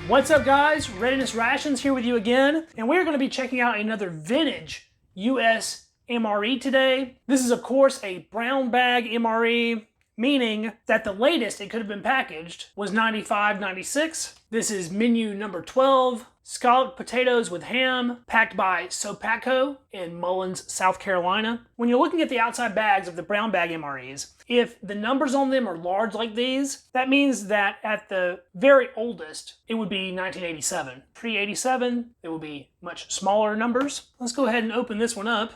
What's up guys, Readiness Rations here with you again, and we're going to be checking out another vintage US MRE today. This is of course a brown bag MRE, meaning that the latest it could have been packaged was 95, 96. This is menu number 12, Escalloped Potatoes with Ham, packed by Sopatco in Mullins, South Carolina. When you're looking at the outside bags of the brown bag MREs, if the numbers on them are large like these, that means that at the very oldest, it would be 1987. Pre-87, it would be much smaller numbers. Let's go ahead and open this one up.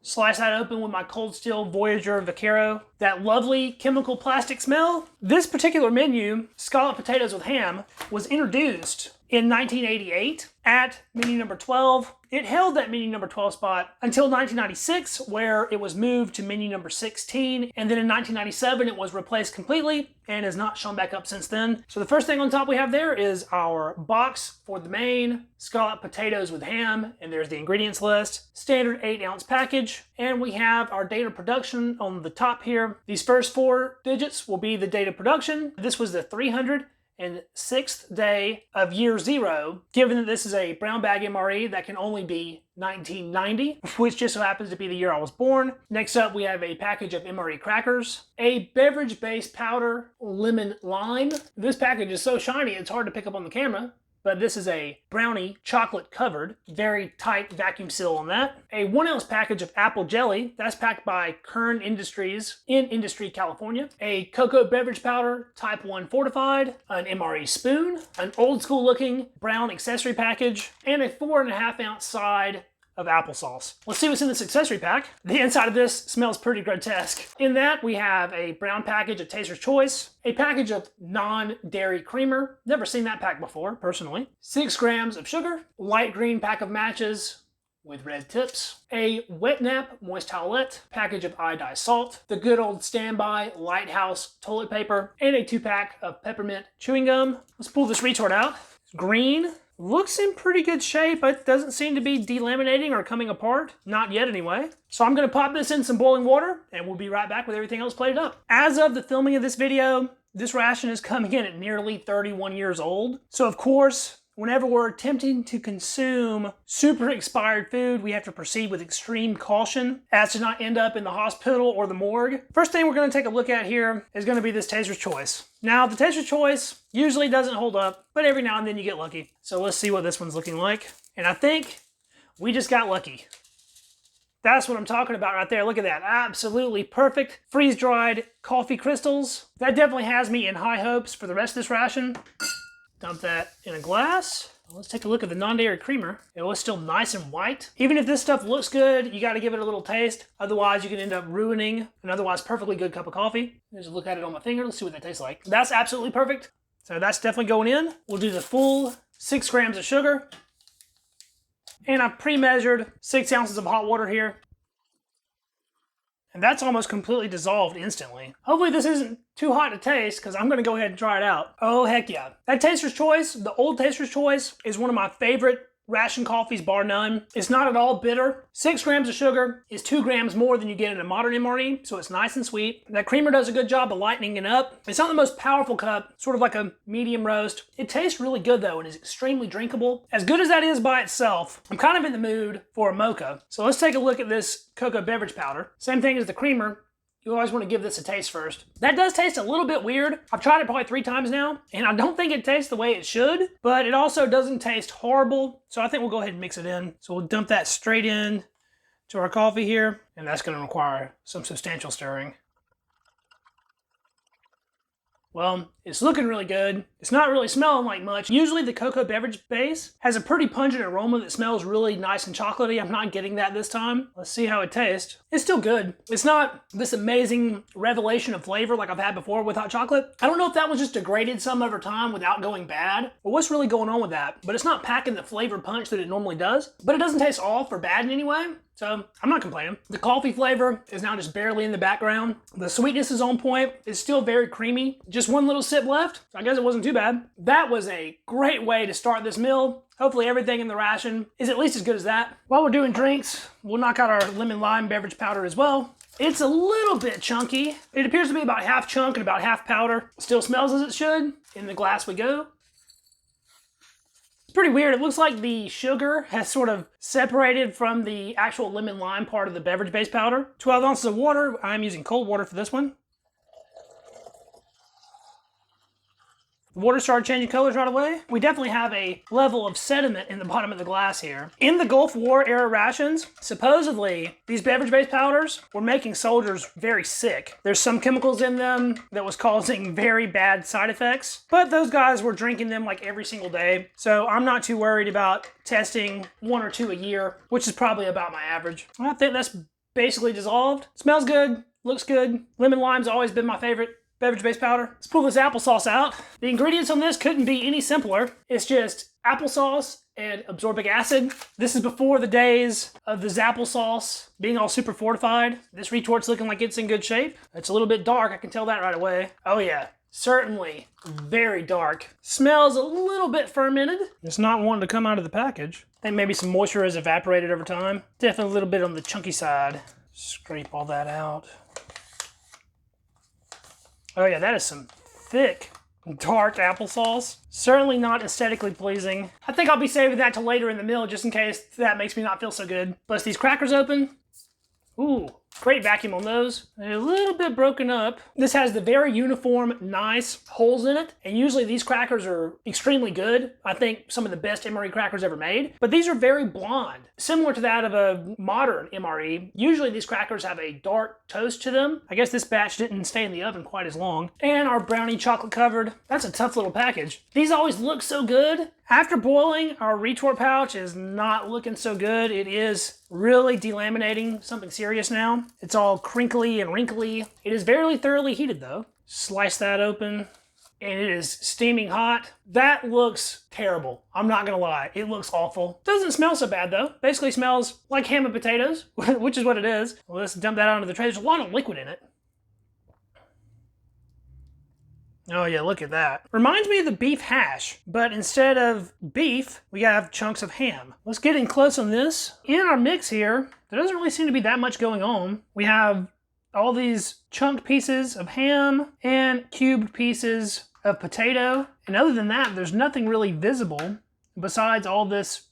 Slice that open with my Cold Steel Voyager Vaquero. That lovely chemical plastic smell. This particular menu, Escalloped Potatoes with Ham, was introduced in 1988 at menu number 12. It held that menu number 12 spot until 1996, where it was moved to menu number 16, and then in 1997 it was replaced completely and has not shown back up since then. So the first thing on top we have there is our box for the main Escalloped Potatoes with Ham, and there's the ingredients list, standard 8-ounce package, and we have our date of production on the top here. These first 4 digits will be the date of production. This was the 306th day of year 0, given that this is a brown bag MRE that can only be 1990, which just so happens to be the year I was born. Next up, we have a package of Mre Crackers, a beverage-based powder lemon lime. This package is so shiny it's hard to pick up on the camera, but this is a Brownie chocolate covered, very tight vacuum seal on that. A 1-ounce package of apple jelly, that's packed by Kern Industries in Industry, California. A cocoa beverage powder, type 1 fortified, an MRE spoon, an old school looking brown accessory package, and a 4.5-ounce side of applesauce. Let's see what's in this accessory pack. The inside of this smells pretty grotesque. In that, we have a brown package of Taster's Choice, a package of non-dairy creamer, never seen that pack before, personally, 6 grams of sugar, light green pack of matches with red tips, a Wet Nap moist towelette, package of iodized salt, the good old standby Lighthouse toilet paper, and a 2-pack of peppermint chewing gum. Let's pull this retort out. It's green. Looks in pretty good shape, but doesn't seem to be delaminating or coming apart. Not yet anyway. So I'm gonna pop this in some boiling water and we'll be right back with everything else plated up. As of the filming of this video, this ration is coming in at nearly 31 years old. So of course, whenever we're attempting to consume super expired food, we have to proceed with extreme caution as to not end up in the hospital or the morgue. First thing we're gonna take a look at here is gonna be this Taster's Choice. Now, the Taster's Choice usually doesn't hold up, but every now and then you get lucky. So let's see what this one's looking like. And I think we just got lucky. That's what I'm talking about right there. Look at that. Absolutely perfect freeze-dried coffee crystals. That definitely has me in high hopes for the rest of this ration. Dump that in a glass. Let's take a look at the non-dairy creamer. It was still nice and white. Even if this stuff looks good, you got to give it a little taste. Otherwise, you can end up ruining an otherwise perfectly good cup of coffee. There's a look at it on my finger. Let's see what that tastes like. That's absolutely perfect. So that's definitely going in. We'll do the full 6 grams of sugar. And I've pre-measured 6 ounces of hot water here. And that's almost completely dissolved instantly. Hopefully this isn't too hot to taste, because I'm going to go ahead and try it out. Oh, heck yeah. That Taster's Choice, the old Taster's Choice, is one of my favorite ration coffees, bar none. It's not at all bitter. 6 grams of sugar is 2 grams more than you get in a modern MRE, so it's nice and sweet. That creamer does a good job of lightening it up. It's not the most powerful cup, sort of like a medium roast. It tastes really good though and is extremely drinkable. As good as that is by itself, I'm kind of in the mood for a mocha. So let's take a look at this cocoa beverage powder. Same thing as the creamer. You always want to give this a taste first. That does taste a little bit weird. I've tried it probably 3 times now, and I don't think it tastes the way it should, but it also doesn't taste horrible. So I think we'll go ahead and mix it in. So we'll dump that straight in to our coffee here, and that's going to require some substantial stirring. Well, it's looking really good. It's not really smelling like much. Usually the cocoa beverage base has a pretty pungent aroma that smells really nice and chocolatey. I'm not getting that this time. Let's see how it tastes. It's still good. It's not this amazing revelation of flavor like I've had before with hot chocolate. I don't know if that was just degraded some over time without going bad, or what's really going on with that. But it's not packing the flavor punch that it normally does. But it doesn't taste off or bad in any way. So I'm not complaining. The coffee flavor is now just barely in the background. The sweetness is on point. It's still very creamy. Just one little sip left. So I guess it wasn't too bad. That was a great way to start this meal. Hopefully everything in the ration is at least as good as that. While we're doing drinks, we'll knock out our lemon lime beverage powder as well. It's a little bit chunky. It appears to be about half chunk and about half powder. Still smells as it should. In the glass we go. It's pretty weird. It looks like the sugar has sort of separated from the actual lemon lime part of the beverage base powder. 12 ounces of water. I'm using cold water for this one. The water started changing colors right away. We definitely have a level of sediment in the bottom of the glass here. In the Gulf War era rations, supposedly these beverage-based powders were making soldiers very sick. There's some chemicals in them that was causing very bad side effects, but those guys were drinking them like every single day. So I'm not too worried about testing 1 or 2 a year, which is probably about my average. I think that's basically dissolved. Smells good, looks good. Lemon lime's always been my favorite beverage-based powder. Let's pull this applesauce out. The ingredients on this couldn't be any simpler. It's just applesauce and absorbic acid. This is before the days of the applesauce being all super fortified. This retort's looking like it's in good shape. It's a little bit dark, I can tell that right away. Oh yeah, certainly very dark. Smells a little bit fermented. It's not wanting to come out of the package. I think maybe some moisture has evaporated over time. Definitely a little bit on the chunky side. Scrape all that out. Oh yeah, that is some thick, dark applesauce. Certainly not aesthetically pleasing. I think I'll be saving that till later in the meal just in case that makes me not feel so good. Bust these crackers open. Ooh, great vacuum on those. They're a little bit broken up. This has the very uniform, nice holes in it. And usually these crackers are extremely good. I think some of the best Mre Crackers ever made. But these are very blonde, similar to that of a modern Mre. Usually these crackers have a dark toast to them. I guess this batch didn't stay in the oven quite as long. And our brownie chocolate covered. That's a tough little package. These always look so good. After boiling, our retort pouch is not looking so good. It is really delaminating something serious now. It's all crinkly and wrinkly. It is very thoroughly heated though. Slice that open and it is steaming hot. That looks terrible. I'm not gonna lie, it looks awful. Doesn't smell so bad though. Basically smells like ham and potatoes, which is what it is. Well, let's dump that onto the tray. There's a lot of liquid in it. Oh yeah, look at that. Reminds me of the beef hash, but instead of beef, we have chunks of ham. Let's get in close on this. In our mix here, there doesn't really seem to be that much going on. We have all these chunked pieces of ham and cubed pieces of potato. And other than that, there's nothing really visible besides all this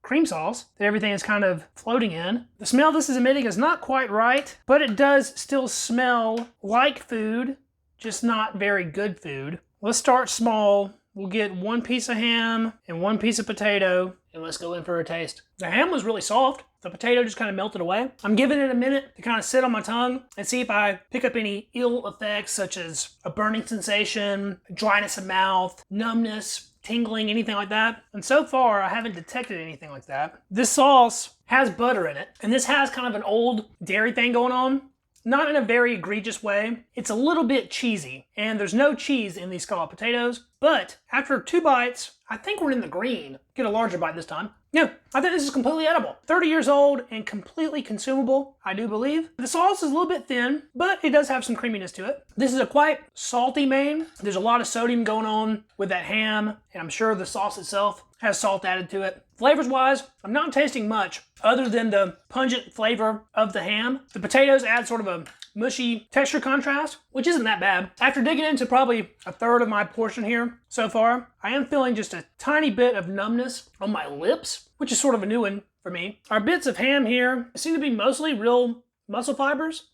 cream sauce that everything is kind of floating in. The smell this is emitting is not quite right, but it does still smell like food. Just not very good food. Let's start small. We'll get 1 piece of ham and 1 piece of potato, and let's go in for a taste. The ham was really soft. The potato just kind of melted away. I'm giving it a minute to kind of sit on my tongue and see if I pick up any ill effects such as a burning sensation, dryness of mouth, numbness, tingling, anything like that. And so far, I haven't detected anything like that. This sauce has butter in it, and this has kind of an old dairy thing going on. Not in a very egregious way. It's a little bit cheesy, and there's no cheese in these scalloped potatoes, but after 2 bites, I think we're in the green. Get a larger bite this time. Yeah, I think this is completely edible. 30 years old and completely consumable, I do believe. The sauce is a little bit thin, but it does have some creaminess to it. This is a quite salty main. There's a lot of sodium going on with that ham, and I'm sure the sauce itself has salt added to it. Flavors-wise, I'm not tasting much other than the pungent flavor of the ham. The potatoes add sort of a mushy texture contrast, which isn't that bad. After digging into probably a third of my portion here so far, I am feeling just a tiny bit of numbness on my lips, which is sort of a new one for me. Our bits of ham here seem to be mostly real muscle fibers.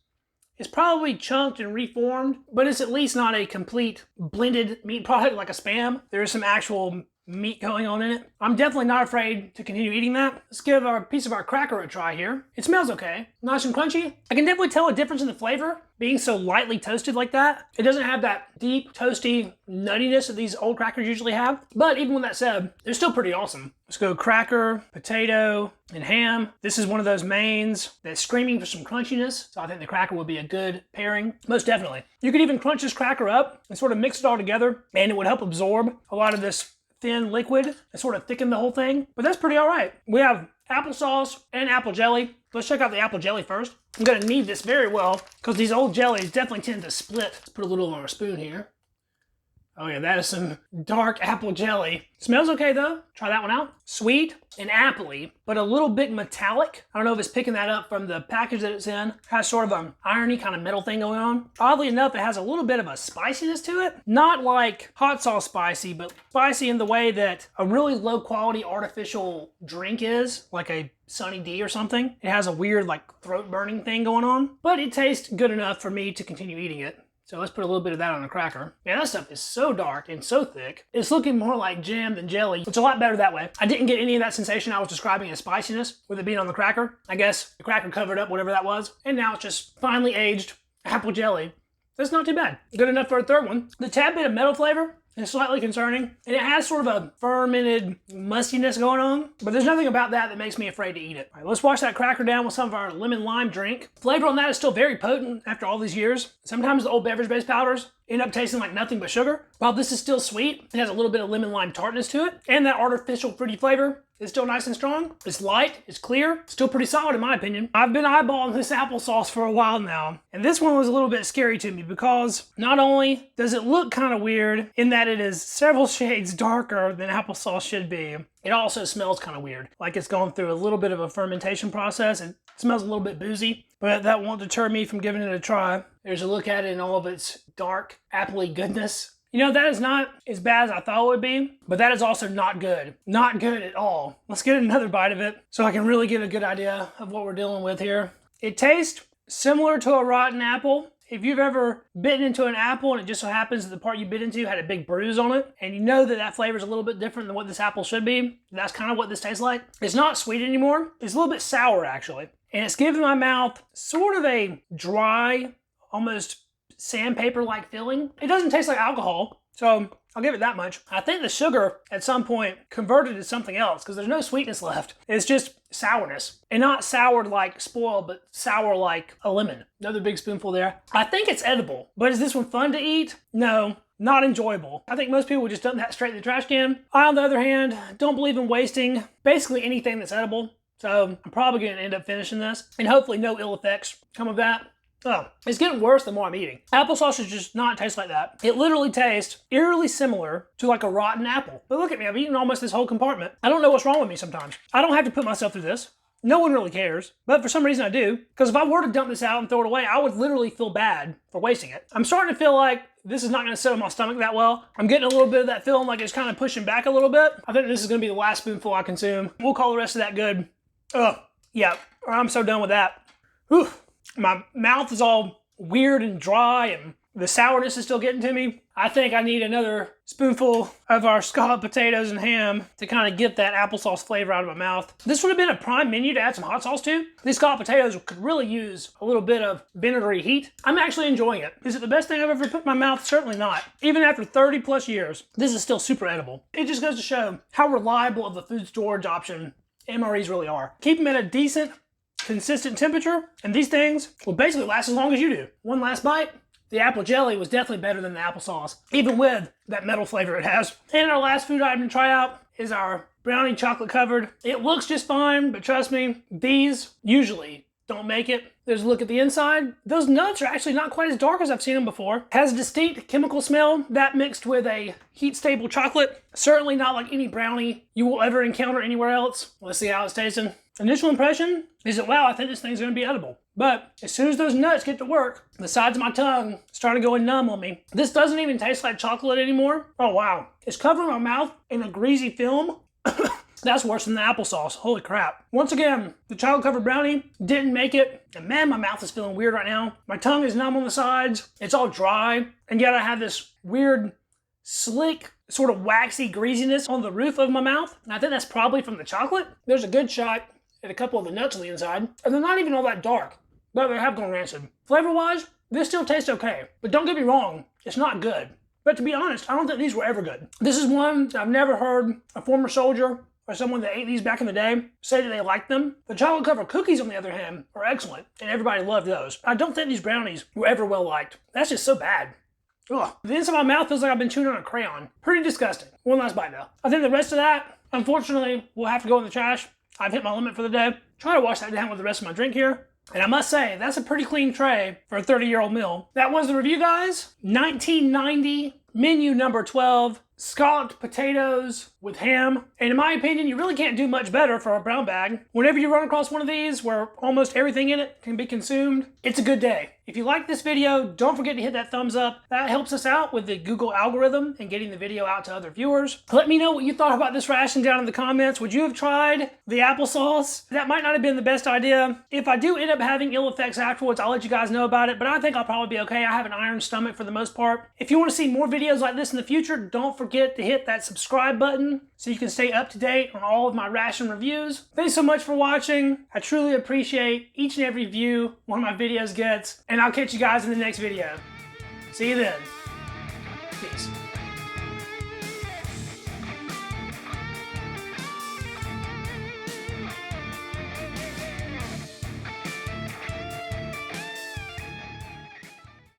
It's probably chunked and reformed, but it's at least not a complete blended meat product like a Spam. There is some actual meat going on in it. I'm definitely not afraid to continue eating that. Let's give our piece of our cracker a try here. It smells okay. Nice and crunchy. I can definitely tell a difference in the flavor being so lightly toasted like that. It doesn't have that deep, toasty nuttiness that these old crackers usually have. But even with that said, they're still pretty awesome. Let's go cracker, potato, and ham. This is one of those mains that's screaming for some crunchiness, so I think the cracker would be a good pairing. Most definitely. You could even crunch this cracker up and sort of mix it all together, and it would help absorb a lot of this thin liquid and sort of thicken the whole thing. But that's pretty all right. We have applesauce and apple jelly. Let's check out the apple jelly first. I'm gonna knead this very well because these old jellies definitely tend to split. Let's put a little on our spoon here. Oh yeah, that is some dark apple jelly. Smells okay though. Try that one out. Sweet and appley, but a little bit metallic. I don't know if it's picking that up from the package that it's in. It has sort of an irony kind of metal thing going on. Oddly enough, it has a little bit of a spiciness to it. Not like hot sauce spicy, but spicy in the way that a really low quality artificial drink is, like a Sunny D or something. It has a weird like throat burning thing going on, but it tastes good enough for me to continue eating it. So let's put a little bit of that on a cracker. Man, that stuff is so dark and so thick. It's looking more like jam than jelly. It's a lot better that way. I didn't get any of that sensation I was describing as spiciness with it being on the cracker. I guess the cracker covered up whatever that was. And now it's just finely aged apple jelly. That's not too bad. Good enough for a third one. The tad bit of metal flavor is slightly concerning. And it has sort of a fermented mustiness going on. But there's nothing about that that makes me afraid to eat it. All right, let's wash that cracker down with some of our lemon lime drink. Flavor on that is still very potent after all these years. Sometimes the old beverage-based powders end up tasting like nothing but sugar. While this is still sweet, it has a little bit of lemon lime tartness to it. And that artificial fruity flavor is still nice and strong. It's light, it's clear, still pretty solid in my opinion. I've been eyeballing this applesauce for a while now, and this one was a little bit scary to me because not only does it look kind of weird in that it is several shades darker than applesauce should be, it also smells kind of weird. Like it's gone through a little bit of a fermentation process. It smells a little bit boozy, but that won't deter me from giving it a try. There's a look at it in all of its dark, appley goodness. You know, that is not as bad as I thought it would be, but that is also not good. Not good at all. Let's get another bite of it so I can really get a good idea of what we're dealing with here. It tastes similar to a rotten apple. If you've ever bitten into an apple and it just so happens that the part you bit into had a big bruise on it, and you know that that flavor is a little bit different than what this apple should be, that's kind of what this tastes like. It's not sweet anymore. It's a little bit sour actually. And it's giving my mouth sort of a dry, almost sandpaper-like feeling. It doesn't taste like alcohol, so I'll give it that much. I think the sugar at some point converted to something else because there's no sweetness left. It's just sourness. And not soured like spoiled, but sour like a lemon. Another big spoonful there. I think it's edible, but is this one fun to eat? No. Not enjoyable. I think most people would just dump that straight in the trash can. I, on the other hand, don't believe in wasting basically anything that's edible. So I'm probably going to end up finishing this. And hopefully no ill effects come of that. Oh, it's getting worse the more I'm eating. Applesauce does just not taste like that. It literally tastes eerily similar to like a rotten apple. But look at me, I've eaten almost this whole compartment. I don't know what's wrong with me sometimes. I don't have to put myself through this. No one really cares, but for some reason I do. Because if I were to dump this out and throw it away, I would literally feel bad for wasting it. I'm starting to feel like this is not going to sit on my stomach that well. I'm getting a little bit of that feeling like it's kind of pushing back a little bit. I think this is going to be the last spoonful I consume. We'll call the rest of that good. Oh, yeah, I'm so done with that. Whew. My mouth is all weird and dry and the sourness is still getting to me. I think I need another spoonful of our scalloped potatoes and ham to kind of get that applesauce flavor out of my mouth. This would have been a prime menu to add some hot sauce to. These scalloped potatoes could really use a little bit of vinegary heat. I'm actually enjoying it. Is it the best thing I've ever put in my mouth? Certainly not. Even after 30 plus years, this is still super edible. It just goes to show how reliable of a food storage option MREs really are. Keep them at a decent, consistent temperature, and these things will basically last as long as you do. One last bite. The apple jelly was definitely better than the applesauce, even with that metal flavor it has. And our last food item to try out is our brownie chocolate covered. It looks just fine, but trust me, these usually don't make it. There's a look at the inside. Those nuts are actually not quite as dark as I've seen them before. Has a distinct chemical smell, that mixed with a heat-stable chocolate. Certainly not like any brownie you will ever encounter anywhere else. Let's see how it's tasting. Initial impression is that, wow, I think this thing's gonna be edible. But as soon as those nuts get to work, the sides of my tongue started going numb on me. This doesn't even taste like chocolate anymore. Oh, wow. It's covering my mouth in a greasy film. That's worse than the applesauce. Holy crap. Once again, the chocolate-covered brownie didn't make it. And man, my mouth is feeling weird right now. My tongue is numb on the sides. It's all dry. And yet I have this weird, slick, sort of waxy greasiness on the roof of my mouth. And I think that's probably from the chocolate. There's a good shot at a couple of the nuts on the inside. And they're not even all that dark, but they have gone rancid. Flavor-wise, this still tastes okay. But don't get me wrong, it's not good. But to be honest, I don't think these were ever good. This is one that I've never heard a former soldier or someone that ate these back in the day say that they liked them. The chocolate covered cookies, on the other hand, are excellent, and everybody loved those. I don't think these brownies were ever well liked. That's just so bad. Ugh. The inside of my mouth feels like I've been chewing on a crayon. Pretty disgusting. One last bite though. I think the rest of that, unfortunately, will have to go in the trash. I've hit my limit for the day. Try to wash that down with the rest of my drink here. And I must say, that's a pretty clean tray for a 30-year-old meal. That was the review, guys. 1990 Menu number 12, scalloped potatoes with ham. And in my opinion, you really can't do much better for a brown bag. Whenever you run across one of these where almost everything in it can be consumed, it's a good day. If you like this video, don't forget to hit that thumbs up. That helps us out with the Google algorithm and getting the video out to other viewers. Let me know what you thought about this ration down in the comments. Would you have tried the applesauce? That might not have been the best idea. If I do end up having ill effects afterwards, I'll let you guys know about it, but I think I'll probably be okay. I have an iron stomach for the most part. If you want to see more videos like this in the future, don't forget to hit that subscribe button so you can stay up to date on all of my ration reviews. Thanks so much for watching. I truly appreciate each and every view one of my videos gets, and I'll catch you guys in the next video. See you then. Peace.